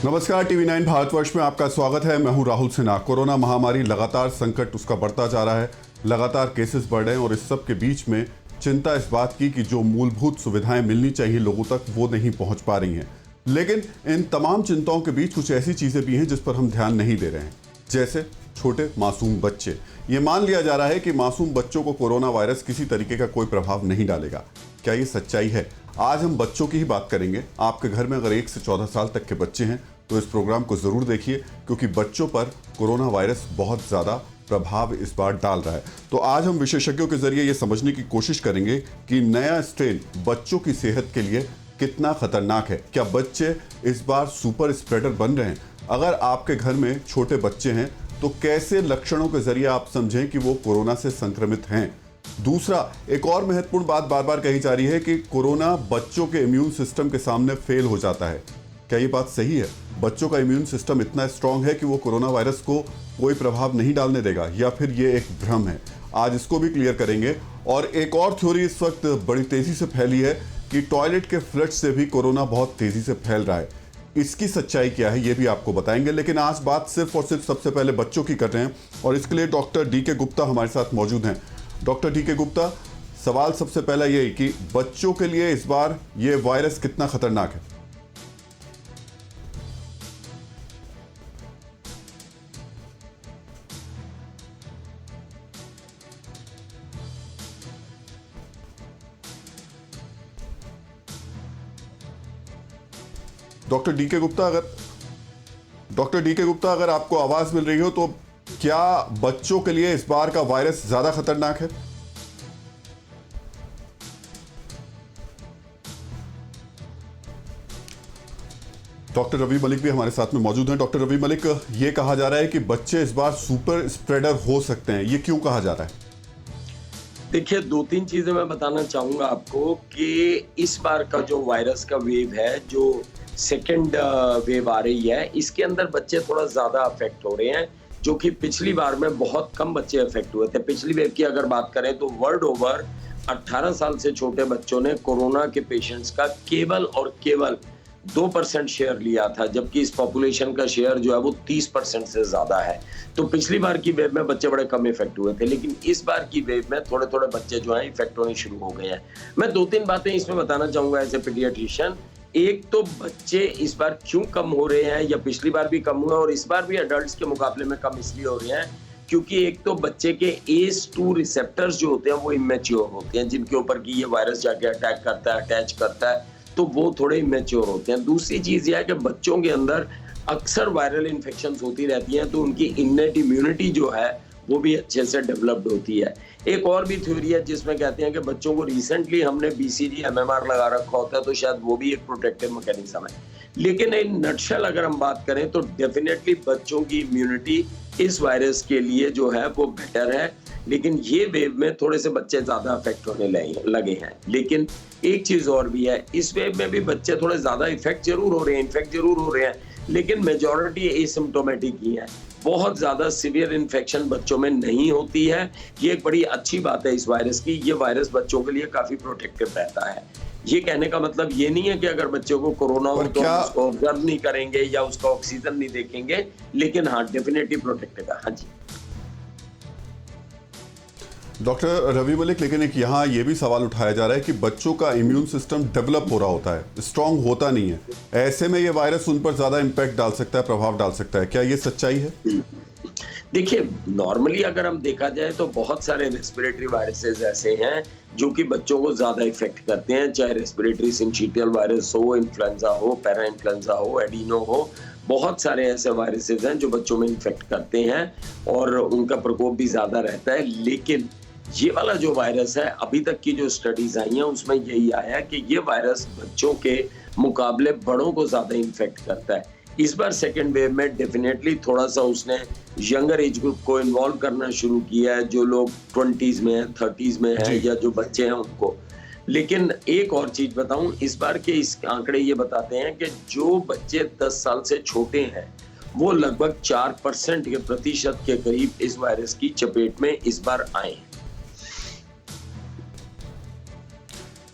नमस्कार, टीवी 9 भारतवर्ष में आपका स्वागत है। मैं हूं राहुल सिन्हा। कोरोना महामारी लगातार संकट उसका बढ़ता जा रहा है, लगातार केसेस बढ़ रहे हैं और इस सब के बीच में चिंता इस बात की कि जो मूलभूत सुविधाएं मिलनी चाहिए लोगों तक वो नहीं पहुंच पा रही हैं। लेकिन इन तमाम चिंताओं के बीच कुछ ऐसी चीजें भी हैं जिस पर हम ध्यान नहीं दे रहे हैं, जैसे छोटे मासूम बच्चे। ये मान लिया जा रहा है कि मासूम बच्चों को कोरोना वायरस किसी तरीके का कोई प्रभाव नहीं डालेगा। क्या ये सच्चाई है? आज हम बच्चों की ही बात करेंगे। आपके घर में अगर 1 से 14 साल तक के बच्चे हैं तो इस प्रोग्राम को जरूर देखिए, क्योंकि बच्चों पर कोरोना वायरस बहुत ज्यादा प्रभाव इस बार डाल रहा है। तो आज हम विशेषज्ञों के जरिए ये समझने की कोशिश करेंगे कि नया स्ट्रेन बच्चों की सेहत के लिए कितना खतरनाक है। क्या बच्चे इस बार सुपर स्प्रेडर बन रहे हैं? अगर आपके घर में छोटे बच्चे हैं तो कैसे लक्षणों के जरिए आप समझें कि वो कोरोना से संक्रमित हैं? दूसरा, एक और महत्वपूर्ण बात बार बार कही जा रही है कि कोरोना बच्चों के इम्यून सिस्टम के सामने फेल हो जाता है। क्या ये बात सही है? बच्चों का इम्यून सिस्टम इतना स्ट्रांग है कि वो कोरोना वायरस को कोई प्रभाव नहीं डालने देगा, या फिर ये एक भ्रम है? आज इसको भी क्लियर करेंगे। और एक और थ्योरी इस वक्त बड़ी तेजी से फैली है कि टॉयलेट के फ्लश से भी कोरोना बहुत तेजी से फैल रहा है। इसकी सच्चाई क्या है ये भी आपको बताएंगे। लेकिन आज बात सिर्फ और सिर्फ सबसे पहले बच्चों की कर रहे हैं और इसके लिए डॉक्टर डी.के. गुप्ता हमारे साथ मौजूद हैं। Doctor DK. गुप्ता, सवाल सबसे पहला ये कि बच्चों के लिए इस बार ये वायरस कितना खतरनाक है? Doctor DK. गुप्ता, अगर आपको आवाज मिल रही हो तो क्या बच्चों के लिए इस बार का वायरस ज्यादा खतरनाक है? डॉक्टर रवि मलिक भी हमारे साथ में मौजूद हैं। डॉक्टर रवि मलिक, ये कहा जा रहा है कि बच्चे इस बार सुपर स्प्रेडर हो सकते हैं, ये क्यों कहा जा रहा है? देखिए, 2-3 चीजें मैं बताना चाहूंगा आपको कि इस बार का जो वायरस का वेव है, जो सेकेंड वेव आ रही है, इसके अंदर बच्चे थोड़ा ज्यादा अफेक्ट हो रहे हैं, जो कि पिछली बार में बहुत कम बच्चे अफेक्ट हुए थे। पिछली वेव की अगर बात करें तो वर्ल्ड ओवर 18 साल से छोटे बच्चों ने कोरोना के पेशेंट्स का केवल और केवल 2% शेयर लिया था, जबकि इस पॉपुलेशन का शेयर जो है वो 30% से ज्यादा है। तो पिछली बार की वेव में बच्चे बड़े कम इफेक्ट हुए थे, लेकिन इस बार की वेव में थोड़े थोड़े बच्चे जो हैं इफेक्ट होने शुरू हो गए हैं। मैं 2-3 बातें इसमें बताना चाहूंगा एज ए पीडियाट्रिशियन। एक तो बच्चे इस बार क्यों कम हो रहे हैं, या पिछली बार भी कम हुए और इस बार भी अडल्ट्स के मुकाबले में कम इसलिए हो रहे हैं क्योंकि एक तो बच्चे के ACE2 रिसेप्टर्स जो होते हैं वो इमेच्योर होते हैं, जिनके ऊपर की ये वायरस जाके अटैक करता है, अटैच करता है, तो वो थोड़े इमेच्योर होते हैं। दूसरी चीज यह है कि बच्चों के अंदर अक्सर वायरल इन्फेक्शंस होती रहती हैं, तो उनकी इन्नेट इम्यूनिटी जो है वो भी अच्छे से डेवलप्ड होती है। एक और भी थ्योरी है जिसमें कहते हैं कि बच्चों को रिसेंटली हमने BCG MMR लगा रखा होता है, तो शायद वो भी एक प्रोटेक्टिव मैकेनिज्म है। लेकिन इन नटशेल अगर हम बात करें तो डेफिनेटली बच्चों की इम्यूनिटी इस वायरस के लिए जो है वो बेटर है, लेकिन ये वेव में थोड़े से बच्चे ज्यादा अफेक्ट होने लगे हैं। लेकिन एक चीज और भी है, इस वेव में भी बच्चे थोड़े ज्यादा इफेक्ट जरूर हो रहे हैं, लेकिन मेजॉरिटी एसिम्प्टोमेटिक ही है। बहुत ज्यादा सीवियर इन्फेक्शन बच्चों में नहीं होती है। ये एक बड़ी अच्छी बात है इस वायरस की। ये वायरस बच्चों के लिए काफी प्रोटेक्टिव रहता है। ये कहने का मतलब ये नहीं है कि अगर बच्चों को कोरोना हो तो हम उसको ऑब्जर्व नहीं करेंगे या उसका ऑक्सीजन नहीं देखेंगे, लेकिन हाँ, डेफिनेटली प्रोटेक्टिव है। हाँ जी डॉक्टर रवि मलिक, लेकिन एक यहाँ ये भी सवाल उठाया जा रहा है कि बच्चों का इम्यून सिस्टम डेवलप हो रहा होता है, स्ट्रांग होता नहीं है। ऐसे में ये वायरस उन पर ज्यादा इम्पैक्ट डाल सकता है, प्रभाव डाल सकता है। क्या ये सच्चाई है? देखिए, नॉर्मली अगर हम देखा जाए तो बहुत सारे रेस्पिरेटरी वायरसेस ऐसे हैं जो कि बच्चों को ज्यादा इफेक्ट करते हैं, चाहे रेस्पिरेटरी सिंचिटियल वायरस हो, इन्फ्लुएंजा हो, पैरा इन्फ्लुएंजा हो, एडिनो हो। बहुत सारे ऐसे वायरसेस हैं जो बच्चों में इन्फेक्ट करते हैं और उनका प्रकोप भी ज्यादा रहता है। लेकिन ये वाला जो वायरस है, अभी तक की जो स्टडीज आई हैं उसमें यही आया कि ये वायरस बच्चों के मुकाबले बड़ों को ज्यादा इन्फेक्ट करता है। इस बार सेकेंड वेव में डेफिनेटली थोड़ा सा उसने यंगर एज ग्रुप को इन्वॉल्व करना शुरू किया है, जो लोग 20s में है, 30s में है, या जो बच्चे हैं उनको। लेकिन एक और चीज बताऊं, इस बार के इस आंकड़े ये बताते हैं कि जो बच्चे 10 साल से छोटे हैं वो लगभग 4% के प्रतिशत के करीब इस वायरस की चपेट में इस बार आए हैं।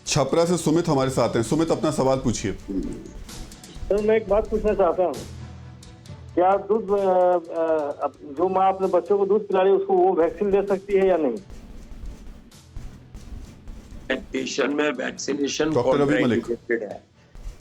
छपरा से सुमित हमारे साथ हैं। सुमित, अपना सवाल पूछिए। सर, मैं एक बात पूछना चाहता हूँ। क्या दूध जो माँ अपने बच्चों को दूध पिला रही है उसको वो वैक्सीन ले सकती है या नहीं? लैक्टेशन में vaccination doctor Ravi Malik. Contraindicated है।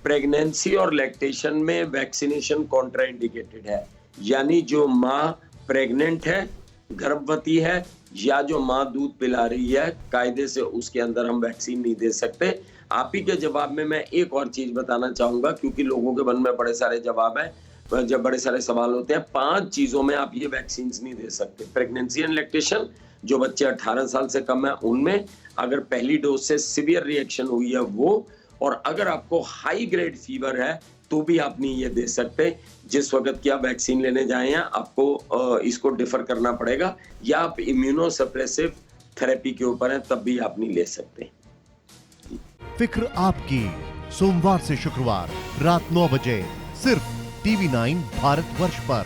प्रेगनेंसी और लैक्टेशन में वैक्सीनेशन कॉन्ट्राइंडिकेटेड है, यानी जो माँ प्रेग्नेंट है, गर्भवती है, या जो माँ दूध पिला रही है, कायदे से उसके अंदर हम वैक्सीन नहीं दे सकते। आप ही के जवाब में मैं एक और चीज बताना चाहूंगा, क्योंकि लोगों के मन में बड़े सारे जवाब है, जब बड़े सारे सवाल होते हैं। 5 चीजों में आप ये वैक्सीन नहीं दे सकते। प्रेगनेंसी एंड लैक्टेशन, जो बच्चे 18 साल से कम है उनमें, अगर पहली डोज से सिवियर रिएक्शन हुई है वो, और अगर आपको हाई ग्रेड फीवर है तो भी आप नहीं ये दे सकते। जिस वक्त की आप वैक्सीन लेने जाए हैं आपको इसको डिफर करना पड़ेगा, या आप इम्यूनोसप्रेसिव थेरेपी के ऊपर हैं तब भी आप नहीं ले सकते। फिक्र आपकी, सोमवार से शुक्रवार रात 9 बजे सिर्फ TV9 भारतवर्ष पर।